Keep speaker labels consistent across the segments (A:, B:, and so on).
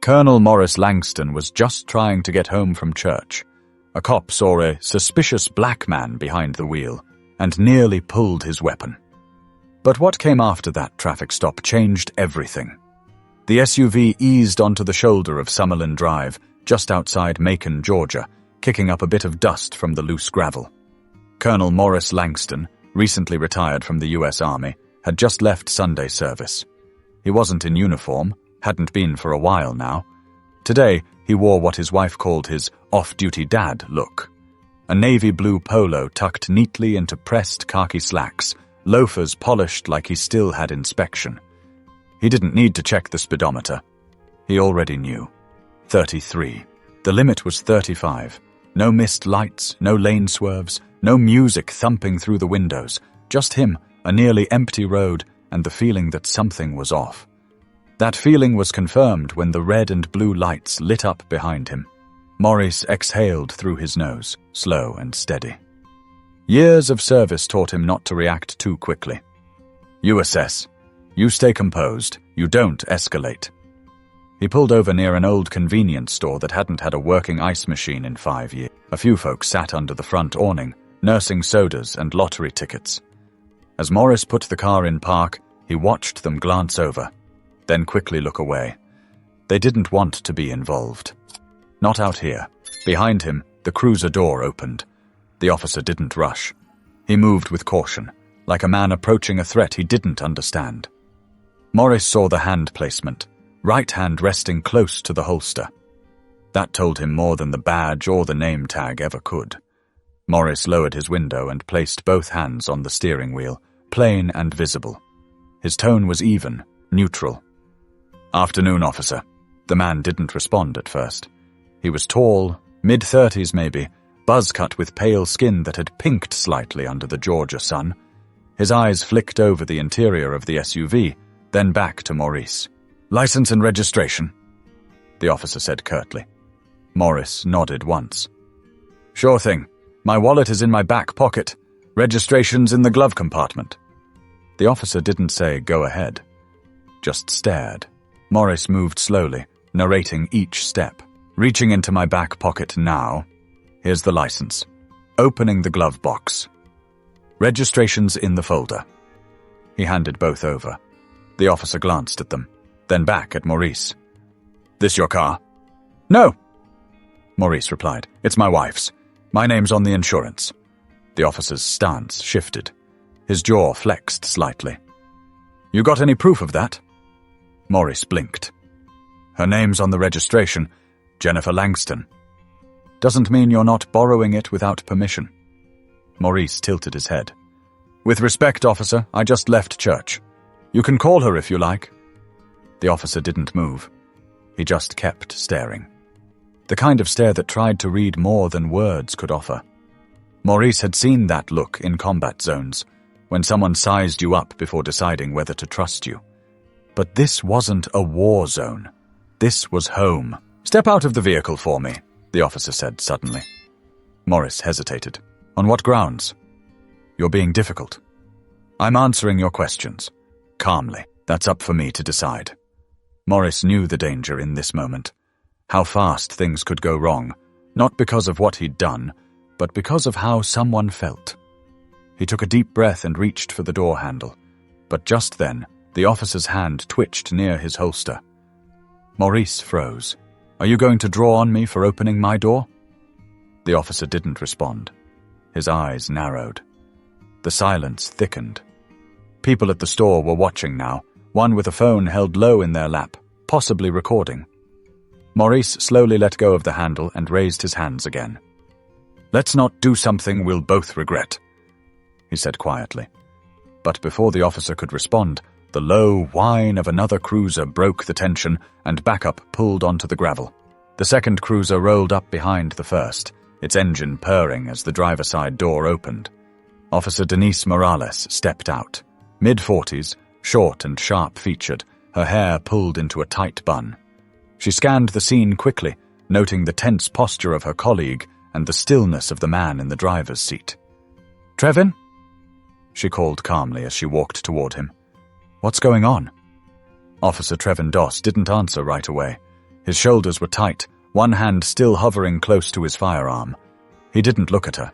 A: Colonel Morris Langston was just trying to get home from church. A cop saw a suspicious black man behind the wheel and nearly pulled his weapon. But what came after that traffic stop changed everything. The SUV eased onto the shoulder of Summerlin Drive, just outside Macon, Georgia, kicking up a bit of dust from the loose gravel. Colonel Morris Langston, recently retired from the U.S. Army, had just left Sunday service. He wasn't in uniform, hadn't been for a while now. Today, he wore what his wife called his off-duty dad look. A navy blue polo tucked neatly into pressed khaki slacks, loafers polished like he still had inspection. He didn't need to check the speedometer. He already knew. 33. The limit was 35. No missed lights, no lane swerves, no music thumping through the windows. Just him, a nearly empty road, and the feeling that something was off. That feeling was confirmed when the red and blue lights lit up behind him. Morris exhaled through his nose, slow and steady. Years of service taught him not to react too quickly. You assess. You stay composed. You don't escalate. He pulled over near an old convenience store that hadn't had a working ice machine in 5 years. A few folks sat under the front awning, nursing sodas and lottery tickets. As Morris put the car in park, he watched them glance over, then quickly look away. They didn't want to be involved. Not out here. Behind him, the cruiser door opened. The officer didn't rush. He moved with caution, like a man approaching a threat he didn't understand. Morris saw the hand placement, right hand resting close to the holster. That told him more than the badge or the name tag ever could. Morris lowered his window and placed both hands on the steering wheel, plain and visible. His tone was even, neutral. Afternoon, officer. The man didn't respond at first. He was tall, mid-30s maybe, buzz-cut with pale skin that had pinked slightly under the Georgia sun. His eyes flicked over the interior of the SUV, then back to Maurice. License and registration, the officer said curtly. Morris nodded once. Sure thing. My wallet is in my back pocket. Registration's in the glove compartment. The officer didn't say go ahead, just stared. Morris moved slowly, narrating each step. Reaching into my back pocket now. Here's the license. Opening the glove box. Registration's in the folder. He handed both over. The officer glanced at them, then back at Maurice. This your car? No, Maurice replied. It's my wife's. My name's on the insurance. The officer's stance shifted. His jaw flexed slightly. You got any proof of that? Maurice blinked. Her name's on the registration, Jennifer Langston. Doesn't mean you're not borrowing it without permission. Maurice tilted his head. With respect, officer, I just left church. You can call her if you like. The officer didn't move. He just kept staring. The kind of stare that tried to read more than words could offer. Maurice had seen that look in combat zones, when someone sized you up before deciding whether to trust you. But this wasn't a war zone. This was home. Step out of the vehicle for me, the officer said suddenly. Morris hesitated. On what grounds? You're being difficult. I'm answering your questions. Calmly. That's up for me to decide. Morris knew the danger in this moment. How fast things could go wrong, not because of what he'd done, but because of how someone felt. He took a deep breath and reached for the door handle, but just then, the officer's hand twitched near his holster. Maurice froze. Are you going to draw on me for opening my door? The officer didn't respond. His eyes narrowed. The silence thickened. People at the store were watching now, one with a phone held low in their lap, possibly recording. Maurice slowly let go of the handle and raised his hands again. Let's not do something we'll both regret, he said quietly. But before the officer could respond, the low whine of another cruiser broke the tension and backup pulled onto the gravel. The second cruiser rolled up behind the first, its engine purring as the driver's side door opened. Officer Denise Morales stepped out. Mid-40s, short and sharp-featured, her hair pulled into a tight bun. She scanned the scene quickly, noting the tense posture of her colleague and the stillness of the man in the driver's seat. Trevin? She called calmly as she walked toward him. What's going on? Officer Trevin Doss didn't answer right away. His shoulders were tight, one hand still hovering close to his firearm. He didn't look at her.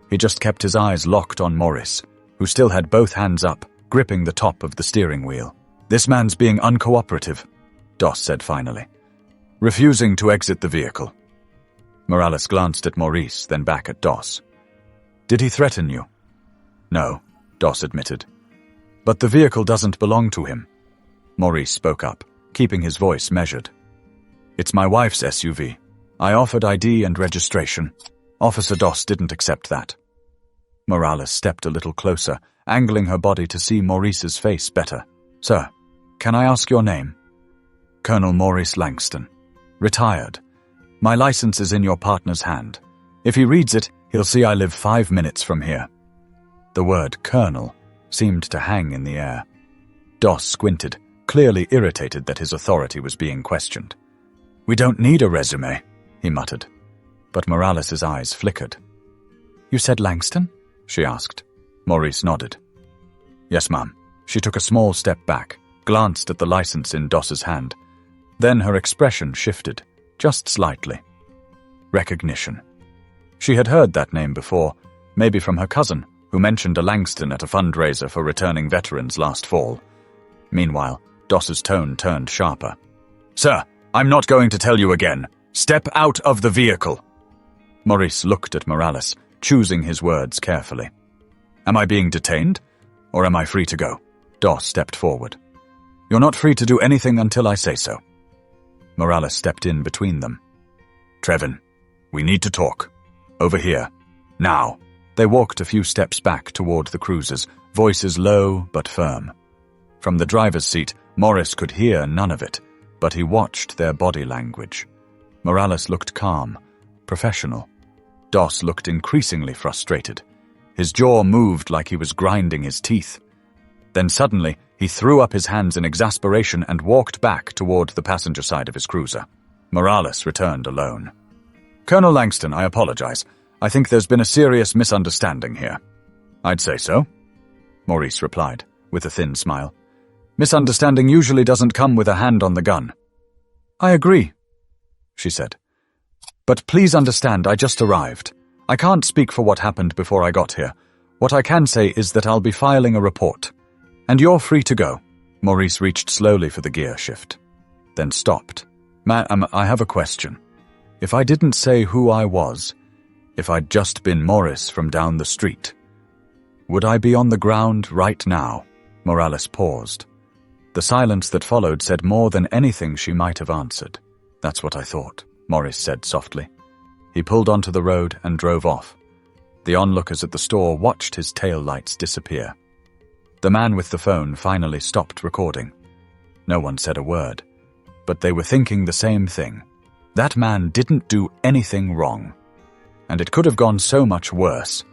A: He just kept his eyes locked on Morris, who still had both hands up, gripping the top of the steering wheel. "This man's being uncooperative," Doss said finally, refusing to exit the vehicle. Morales glanced at Maurice, then back at Doss. "Did he threaten you?" "No," Doss admitted. "But the vehicle doesn't belong to him." Maurice spoke up, keeping his voice measured. "It's my wife's SUV. I offered ID and registration. Officer Doss didn't accept that." Morales stepped a little closer, angling her body to see Maurice's face better. "Sir, can I ask your name?" "Colonel Maurice Langston. Retired. My license is in your partner's hand. If he reads it, he'll see I live 5 minutes from here." The word colonel seemed to hang in the air. Doss squinted, clearly irritated that his authority was being questioned. "We don't need a resume," he muttered. But Morales' eyes flickered. "You said Langston?" she asked. Maurice nodded. "Yes, ma'am." She took a small step back, glanced at the license in Doss's hand. Then her expression shifted, just slightly. Recognition. She had heard that name before, maybe from her cousin, who mentioned a Langston at a fundraiser for returning veterans last fall. Meanwhile, Doss's tone turned sharper. "Sir, I'm not going to tell you again. Step out of the vehicle." Maurice looked at Morales, choosing his words carefully. "Am I being detained, or am I free to go?" Doss stepped forward. "You're not free to do anything until I say so." Morales stepped in between them. "Trevin, we need to talk. Over here. Now." They walked a few steps back toward the cruisers, voices low but firm. From the driver's seat, Morris could hear none of it, but he watched their body language. Morales looked calm, professional. Doss looked increasingly frustrated. His jaw moved like he was grinding his teeth. Then suddenly, he threw up his hands in exasperation and walked back toward the passenger side of his cruiser. Morales returned alone. "Colonel Langston, I apologize. I think there's been a serious misunderstanding here." "I'd say so," Maurice replied, with a thin smile. "Misunderstanding usually doesn't come with a hand on the gun." "I agree," she said. "But please understand, I just arrived. I can't speak for what happened before I got here. What I can say is that I'll be filing a report. And you're free to go." Maurice reached slowly for the gear shift, then stopped. "Ma'am, I have a question. If I didn't say who I was, if I'd just been Morris from down the street, would I be on the ground right now?" Morales paused. The silence that followed said more than anything she might have answered. "That's what I thought," Morris said softly. He pulled onto the road and drove off. The onlookers at the store watched his tail lights disappear. The man with the phone finally stopped recording. No one said a word, but they were thinking the same thing. That man didn't do anything wrong, and it could have gone so much worse.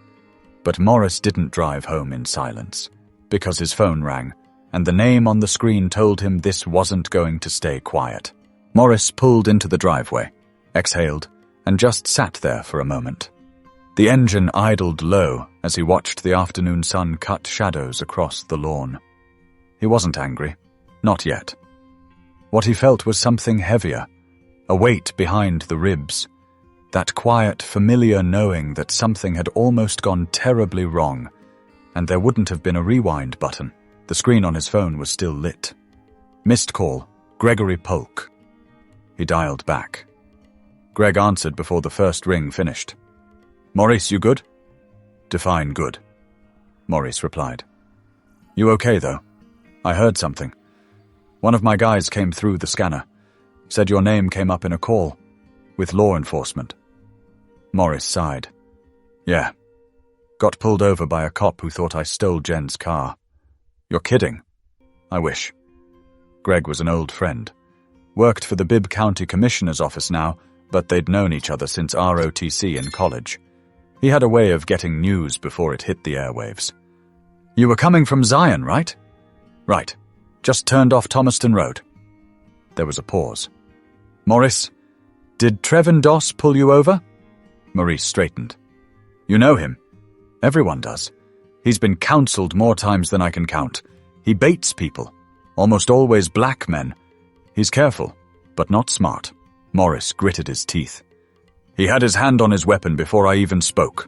A: But Morris didn't drive home in silence, because his phone rang, and the name on the screen told him this wasn't going to stay quiet. Morris pulled into the driveway, exhaled, and just sat there for a moment. The engine idled low as he watched the afternoon sun cut shadows across the lawn. He wasn't angry, not yet. What he felt was something heavier, a weight behind the ribs, that quiet, familiar knowing that something had almost gone terribly wrong, and there wouldn't have been a rewind button. The screen on his phone was still lit. Missed call, Gregory Polk. He dialed back. Greg answered before the first ring finished. "Maurice, you good?" "Define good," Maurice replied. "You okay, though? I heard something. One of my guys came through the scanner. Said your name came up in a call. With law enforcement." Maurice sighed. "Yeah. Got pulled over by a cop who thought I stole Jen's car." "You're kidding." "I wish." Greg was an old friend. Worked for the Bibb County Commissioner's office now, but they'd known each other since ROTC in college. He had a way of getting news before it hit the airwaves. "You were coming from Zion, right?" "Right. Just turned off Thomaston Road." There was a pause. "Maurice, did Trevin Doss pull you over?" Maurice straightened. "You know him. Everyone does. He's been counseled more times than I can count. He baits people, almost always black men. He's careful, but not smart." Morris gritted his teeth. He had his hand on his weapon before I even spoke.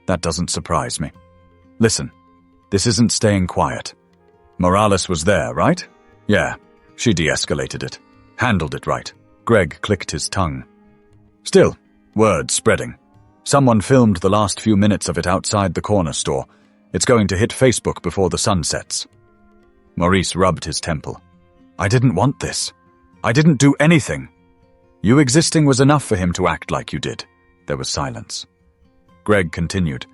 A: That doesn't surprise me. Listen, this isn't staying quiet. Morales was there, right? Yeah, she de-escalated it. Handled it right. Greg clicked his tongue. Still, word spreading. Someone filmed the last few minutes of it outside the corner store. It's going to hit Facebook before the sun sets. Maurice rubbed his temple. I didn't want this. I didn't do anything. You existing was enough for him to act like you did. There was silence. Greg continued.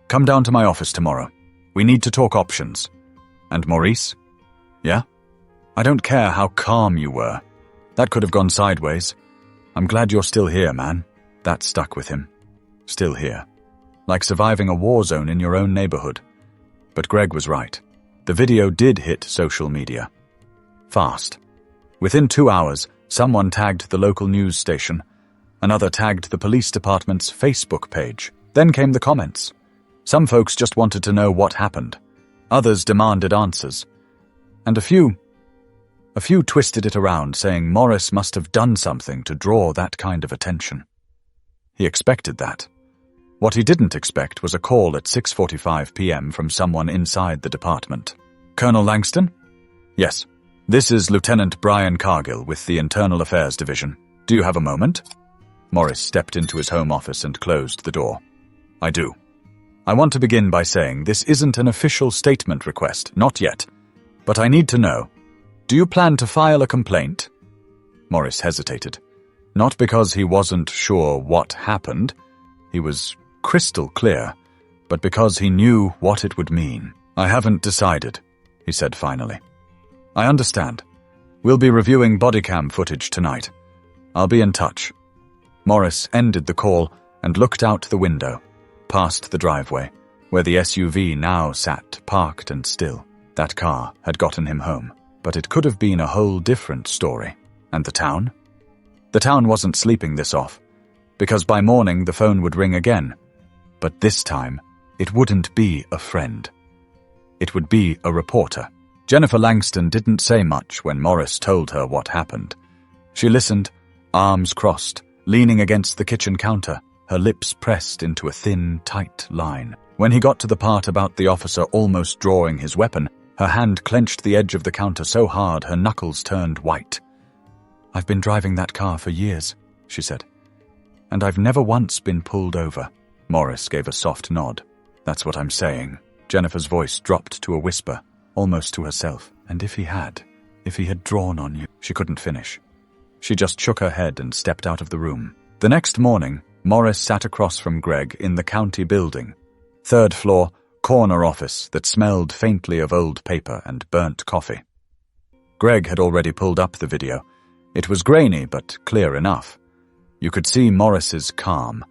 A: Come down to my office tomorrow. We need to talk options. And Maurice? Yeah? I don't care how calm you were. That could have gone sideways. I'm glad you're still here, man. That stuck with him. Still here. Like surviving a war zone in your own neighborhood. But Greg was right. The video did hit social media. Fast. Within 2 hours, someone tagged the local news station. Another tagged the police department's Facebook page. Then came the comments. Some folks just wanted to know what happened. Others demanded answers. And a few twisted it around, saying Morris must have done something to draw that kind of attention. He expected that. What he didn't expect was a call at 6:45 p.m. from someone inside the department. Colonel Langston? Yes. This is Lieutenant Brian Cargill with the Internal Affairs Division. Do you have a moment? Morris stepped into his home office and closed the door. I do. I want to begin by saying this isn't an official statement request, not yet. But I need to know, do you plan to file a complaint? Morris hesitated. Not because he wasn't sure what happened. He was crystal clear, but because he knew what it would mean. I haven't decided, he said finally. I understand. We'll be reviewing bodycam footage tonight. I'll be in touch. Morris ended the call and looked out the window, past the driveway, where the SUV now sat parked and still. That car had gotten him home, but it could have been a whole different story. And the town? The town wasn't sleeping this off, because by morning the phone would ring again. But this time, it wouldn't be a friend. It would be a reporter. Jennifer Langston didn't say much when Morris told her what happened. She listened, arms crossed, leaning against the kitchen counter, her lips pressed into a thin, tight line. When he got to the part about the officer almost drawing his weapon, her hand clenched the edge of the counter so hard her knuckles turned white. I've been driving that car for years, she said. And I've never once been pulled over. Morris gave a soft nod. That's what I'm saying. Jennifer's voice dropped to a whisper, almost to herself. And if he had drawn on you... She couldn't finish. She just shook her head and stepped out of the room. The next morning, Morris sat across from Greg in the county building. 3rd floor, corner office that smelled faintly of old paper and burnt coffee. Greg had already pulled up the video. It was grainy but clear enough. You could see Morris's calm.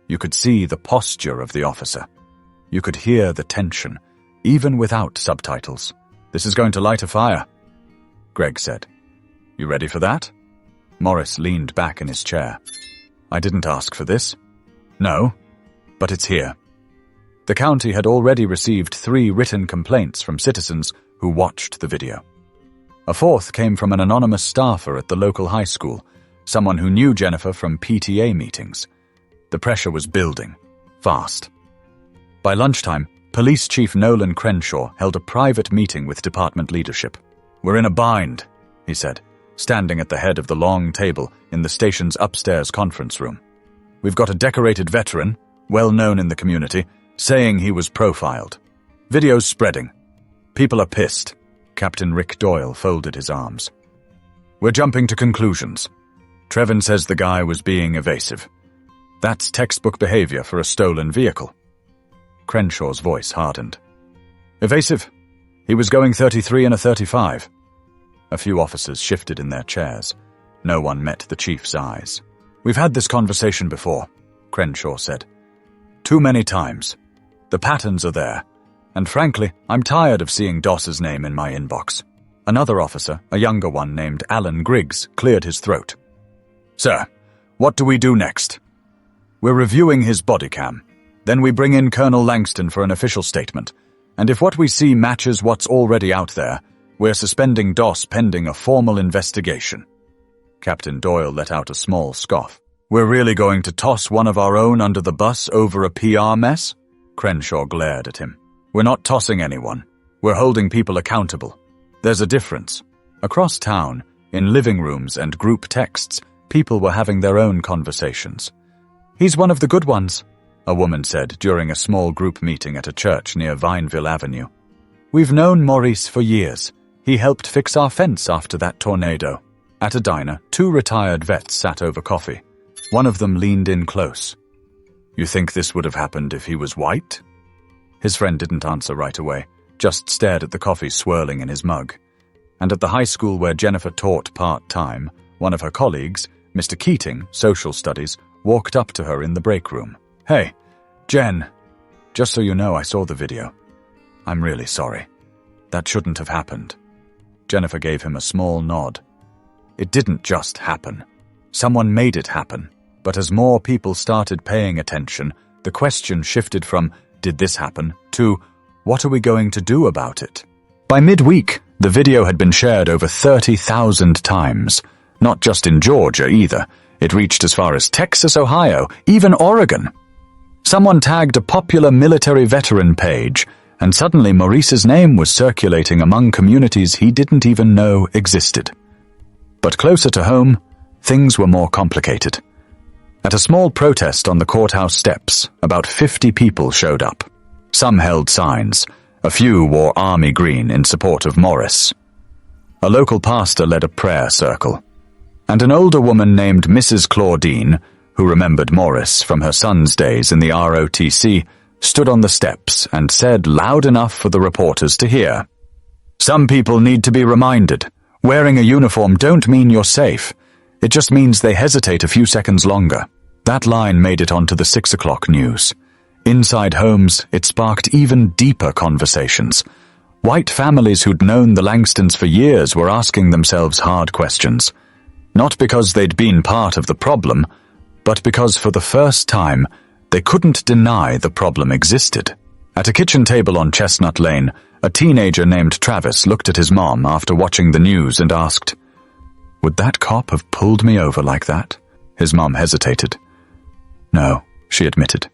A: You could see the posture of the officer. You could hear the tension, even without subtitles. This is going to light a fire, Greg said. You ready for that? Morris leaned back in his chair. I didn't ask for this. No, but it's here. The county had already received 3 written complaints from citizens who watched the video. A 4th came from an anonymous staffer at the local high school, someone who knew Jennifer from PTA meetings. The pressure was building, fast. By lunchtime, Police Chief Nolan Crenshaw held a private meeting with department leadership. We're in a bind, he said, standing at the head of the long table in the station's upstairs conference room. We've got a decorated veteran, well known in the community, saying he was profiled. Video's spreading. People are pissed. Captain Rick Doyle folded his arms. We're jumping to conclusions. Trevin says the guy was being evasive. That's textbook behavior for a stolen vehicle. Crenshaw's voice hardened. Evasive? He was going 33 and a 35. A few officers shifted in their chairs. No one met the chief's eyes. We've had this conversation before, Crenshaw said. Too many times. The patterns are there. And frankly, I'm tired of seeing Doss's name in my inbox. Another officer, a younger one named Alan Griggs, cleared his throat. Sir, what do we do next? We're reviewing his body cam. Then we bring in Colonel Langston for an official statement. And if what we see matches what's already out there, we're suspending Doss pending a formal investigation. Captain Doyle let out a small scoff. We're really going to toss one of our own under the bus over a PR mess? Crenshaw glared at him. We're not tossing anyone. We're holding people accountable. There's a difference. Across town, in living rooms and group texts, people were having their own conversations. He's one of the good ones, a woman said during a small group meeting at a church near Vineville Avenue. We've known Maurice for years. He helped fix our fence after that tornado. At a diner, 2 retired vets sat over coffee. One of them leaned in close. You think this would have happened if he was white? His friend didn't answer right away, just stared at the coffee swirling in his mug. And at the high school where Jennifer taught part-time, one of her colleagues, Mr. Keating, social studies, walked up to her in the break room. Hey, Jen, just so you know, I saw the video. I'm really sorry. That shouldn't have happened. Jennifer gave him a small nod. It didn't just happen. Someone made it happen. But as more people started paying attention, the question shifted from, did this happen, to, what are we going to do about it? By midweek, the video had been shared over 30,000 times. Not just in Georgia either. It reached as far as Texas, Ohio, even Oregon. Someone tagged a popular military veteran page, and suddenly Maurice's name was circulating among communities he didn't even know existed. But closer to home, things were more complicated. At a small protest on the courthouse steps, about 50 people showed up. Some held signs. A few wore army green in support of Morris. A local pastor led a prayer circle. And an older woman named Mrs. Claudine, who remembered Morris from her son's days in the ROTC, stood on the steps and said loud enough for the reporters to hear. Some people need to be reminded. Wearing a uniform don't mean you're safe. It just means they hesitate a few seconds longer. That line made it onto the 6 o'clock news. Inside homes, it sparked even deeper conversations. White families who'd known the Langstons for years were asking themselves hard questions. Not because they'd been part of the problem, but because for the first time, they couldn't deny the problem existed. At a kitchen table on Chestnut Lane, a teenager named Travis looked at his mom after watching the news and asked, "Would that cop have pulled me over like that?" His mom hesitated. "No," she admitted.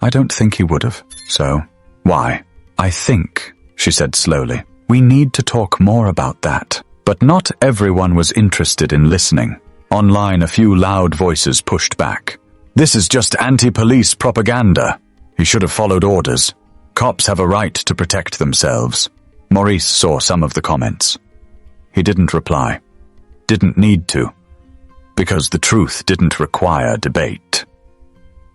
A: "I don't think he would have. So, why?" "I think," she said slowly, "we need to talk more about that." But not everyone was interested in listening. Online, a few loud voices pushed back. "This is just anti-police propaganda. He should have followed orders. Cops have a right to protect themselves." Maurice saw some of the comments. He didn't reply. Didn't need to. Because the truth didn't require debate.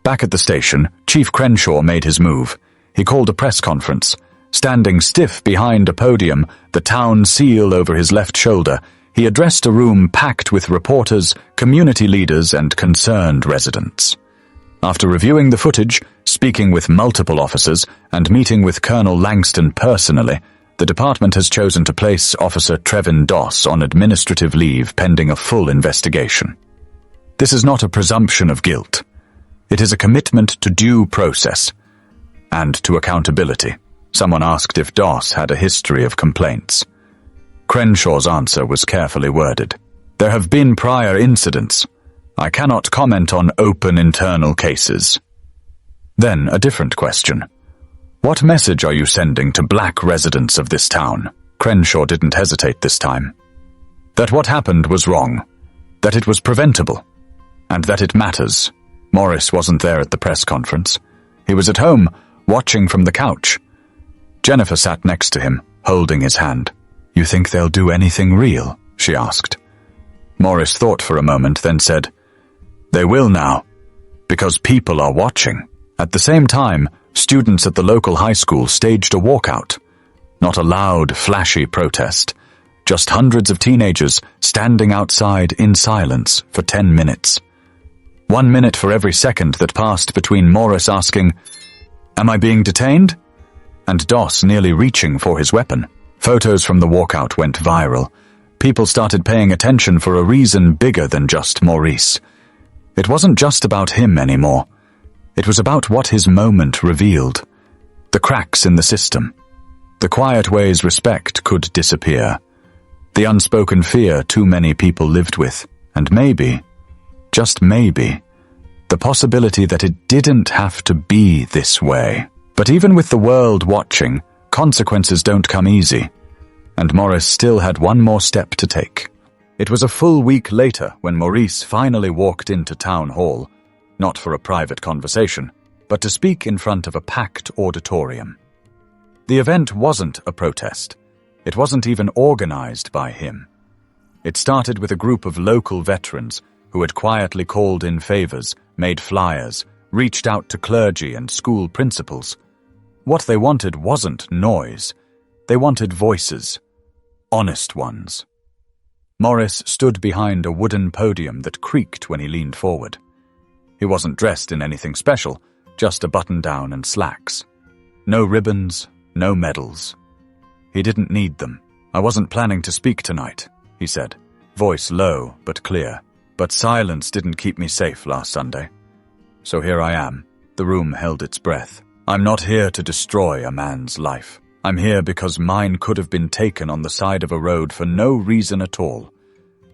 A: Back at the station, Chief Crenshaw made his move. He called a press conference. Standing stiff behind a podium, the town seal over his left shoulder, he addressed a room packed with reporters, community leaders, and concerned residents. After reviewing the footage, speaking with multiple officers, and meeting with Colonel Langston personally, the department has chosen to place Officer Trevin Doss on administrative leave pending a full investigation. This is not a presumption of guilt. It is a commitment to due process and to accountability. Someone asked if Doss had a history of complaints. Crenshaw's answer was carefully worded. "There have been prior incidents. I cannot comment on open internal cases." Then a different question. "What message are you sending to black residents of this town?" Crenshaw didn't hesitate this time. That what happened was wrong. That it was preventable. And that it matters. Morris wasn't there at the press conference. He was at home, watching from the couch. Jennifer sat next to him, holding his hand. "You think they'll do anything real?" she asked. Morris thought for a moment, then said, "They will now, because people are watching." At the same time, students at the local high school staged a walkout. Not a loud, flashy protest, just hundreds of teenagers standing outside in silence for 10 minutes. 1 minute for every second that passed between Morris asking, "Am I being detained?" and Doss nearly reaching for his weapon. Photos from the walkout went viral. People started paying attention for a reason bigger than just Maurice. It wasn't just about him anymore. It was about what his moment revealed. The cracks in the system. The quiet ways respect could disappear. The unspoken fear too many people lived with, And maybe, just maybe, the possibility that it didn't have to be this way. But even with the world watching, consequences don't come easy, and Morris still had one more step to take. It was a full week later when Maurice finally walked into town hall, not for a private conversation, but to speak in front of a packed auditorium. The event wasn't a protest. It wasn't even organized by him. It started with a group of local veterans who had quietly called in favors, made flyers, reached out to clergy and school principals. What they wanted wasn't noise. They wanted voices. Honest ones. Morris stood behind a wooden podium that creaked when he leaned forward. He wasn't dressed in anything special, just a button-down and slacks. No ribbons, no medals. He didn't need them. "I wasn't planning to speak tonight," he said, voice low but clear. "But silence didn't keep me safe last Sunday. So here I am." The room held its breath. "I'm not here to destroy a man's life. I'm here because mine could have been taken on the side of a road for no reason at all.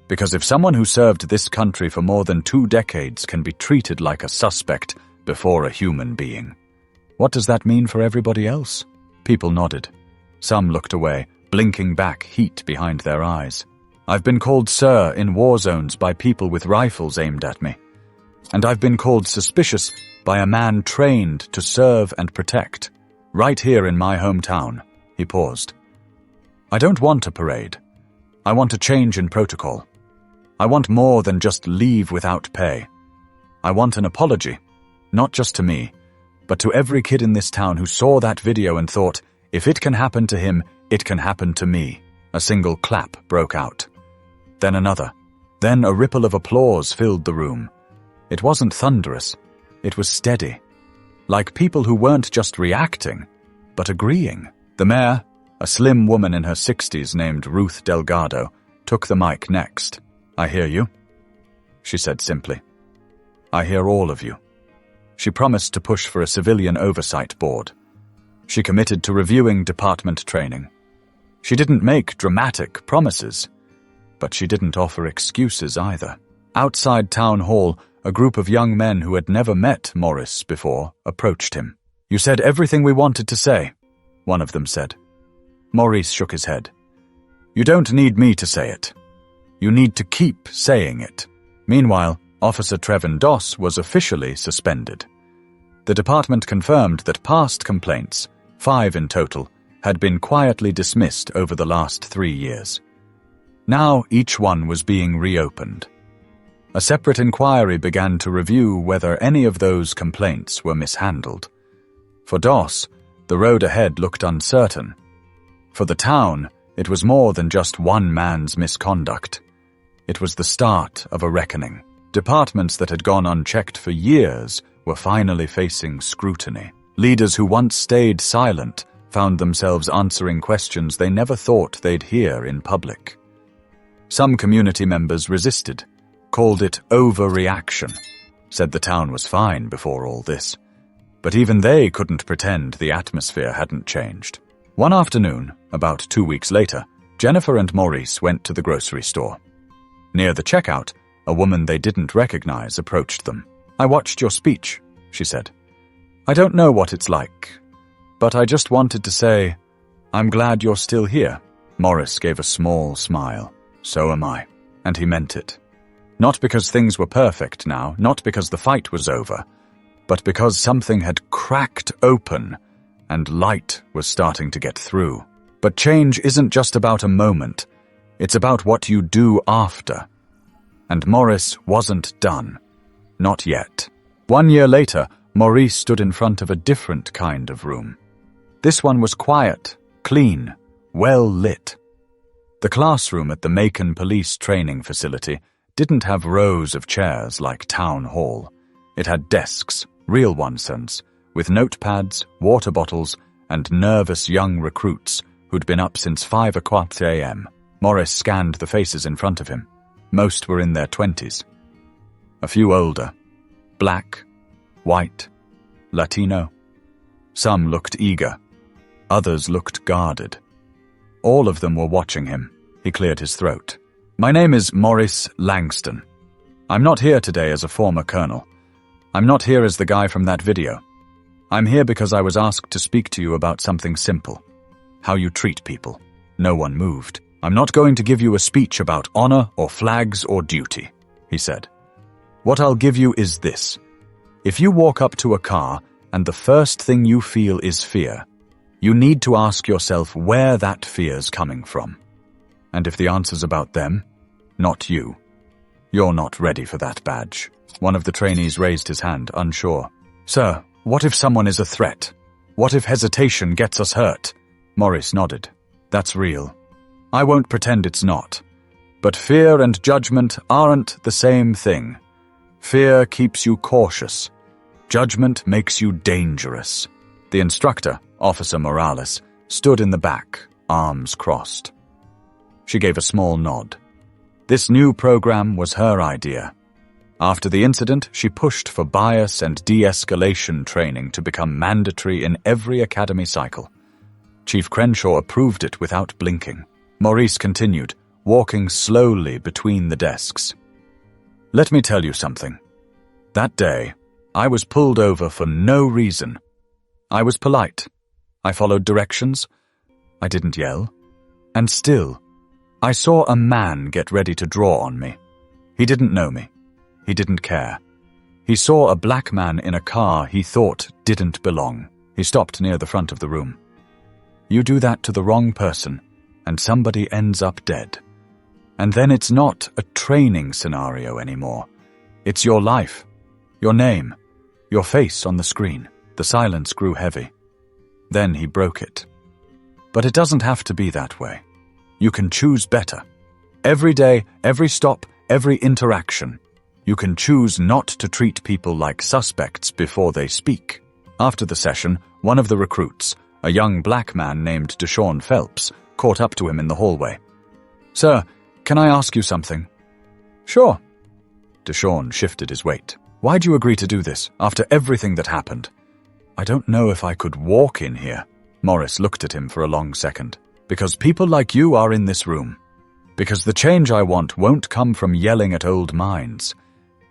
A: Because if someone who served this country for more than 2 decades can be treated like a suspect before a human being, what does that mean for everybody else?" People nodded. Some looked away, blinking back heat behind their eyes. "I've been called sir in war zones by people with rifles aimed at me. And I've been called suspicious by a man trained to serve and protect. Right here in my hometown." He paused. "I don't want a parade. I want a change in protocol. I want more than just leave without pay. I want an apology, not just to me, but to every kid in this town who saw that video and thought, if it can happen to him, it can happen to me." A single clap broke out. Then another. Then a ripple of applause filled the room. It wasn't thunderous. It was steady. Like people who weren't just reacting, but agreeing. The mayor, a slim woman in her 60s named Ruth Delgado, took the mic next. "I hear you," she said simply. "I hear all of you." She promised to push for a civilian oversight board. She committed to reviewing department training. She didn't make dramatic promises, but she didn't offer excuses either. Outside town hall, a group of young men who had never met Morris before approached him. "You said everything we wanted to say," one of them said. Maurice shook his head. "You don't need me to say it. You need to keep saying it." Meanwhile, Officer Trevin Doss was officially suspended. The department confirmed that past complaints, 5 in total, had been quietly dismissed over the last 3 years. Now each one was being reopened. A separate inquiry began to review whether any of those complaints were mishandled. For Doss, the road ahead looked uncertain. For the town, it was more than just one man's misconduct. It was the start of a reckoning. Departments that had gone unchecked for years were finally facing scrutiny. Leaders who once stayed silent found themselves answering questions they never thought they'd hear in public. Some community members resisted, called it overreaction, said the town was fine before all this. But even they couldn't pretend the atmosphere hadn't changed. One afternoon, about 2 weeks later, Jennifer and Maurice went to the grocery store. Near the checkout, a woman they didn't recognize approached them. "I watched your speech," she said. "I don't know what it's like, but I just wanted to say, I'm glad you're still here." Morris gave a small smile. "So am I." And he meant it. Not because things were perfect now, not because the fight was over, but because something had cracked open and light was starting to get through. But change isn't just about a moment. It's about what you do after. And Morris wasn't done. Not yet. 1 year later, Maurice stood in front of a different kind of room. This one was quiet, clean, well lit. The classroom at the Macon Police Training Facility didn't have rows of chairs like Town Hall. It had desks, real ones, with notepads, water bottles, and nervous young recruits who'd been up since 5 o'clock a.m. Morris scanned the faces in front of him. Most were in their 20s. A few older. Black, white, Latino. Some looked eager. Others looked guarded. All of them were watching him. He cleared his throat. "My name is Maurice Langston. I'm not here today as a former colonel. I'm not here as the guy from that video. I'm here because I was asked to speak to you about something simple. How you treat people. No one moved. I'm not going to give you a speech about honor or flags or duty, he said. What I'll give you is this. If you walk up to a car and the first thing you feel is fear, you need to ask yourself where that fear's coming from. And if the answer's about them, not you, you're not ready for that badge. One of the trainees raised his hand, unsure. Sir, what if someone is a threat? What if hesitation gets us hurt? Morris nodded. That's real. I won't pretend it's not. But fear and judgment aren't the same thing. Fear keeps you cautious. Judgment makes you dangerous. The instructor, Officer Morales, stood in the back, arms crossed. She gave a small nod. This new program was her idea. After the incident, she pushed for bias and de-escalation training to become mandatory in every academy cycle. Chief Crenshaw approved it without blinking. Maurice continued, walking slowly between the desks. Let me tell you something. That day, I was pulled over for no reason. I was polite. I followed directions. I didn't yell. And still, I saw a man get ready to draw on me. He didn't know me. He didn't care. He saw a black man in a car he thought didn't belong. He stopped near the front of the room. You do that to the wrong person, and somebody ends up dead. And then it's not a training scenario anymore. It's your life, your name, your face on the screen. The silence grew heavy. Then he broke it. But it doesn't have to be that way. You can choose better. Every day, every stop, every interaction, you can choose not to treat people like suspects before they speak. After the session, one of the recruits, a young black man named Deshaun Phelps, caught up to him in the hallway. Sir, can I ask you something? Sure. Deshaun shifted his weight. Why'd you agree to do this, after everything that happened? I don't know if I could walk in here. Morris looked at him for a long second. Because people like you are in this room. Because the change I want won't come from yelling at old minds.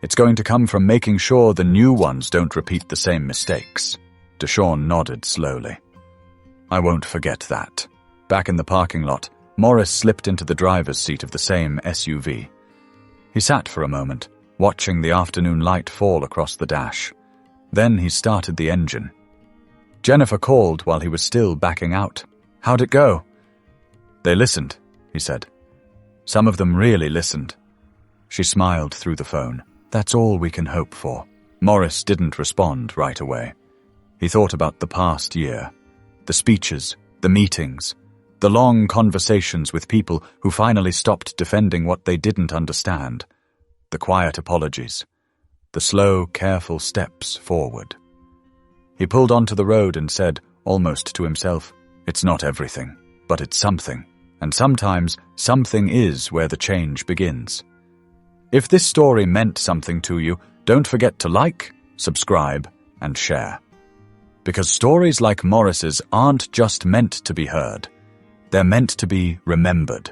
A: It's going to come from making sure the new ones don't repeat the same mistakes. Deshaun nodded slowly. I won't forget that. Back in the parking lot, Morris slipped into the driver's seat of the same SUV. He sat for a moment, watching the afternoon light fall across the dash. Then he started the engine. Jennifer called while he was still backing out. How'd it go? They listened, he said. Some of them really listened. She smiled through the phone. That's all we can hope for. Morris didn't respond right away. He thought about the past year. The speeches, the meetings, the long conversations with people who finally stopped defending what they didn't understand. The quiet apologies. The slow, careful steps forward. He pulled onto the road and said, almost to himself, it's not everything, but it's something. And sometimes, something is where the change begins. If this story meant something to you, don't forget to like, subscribe, and share. Because stories like Morris's aren't just meant to be heard. They're meant to be remembered.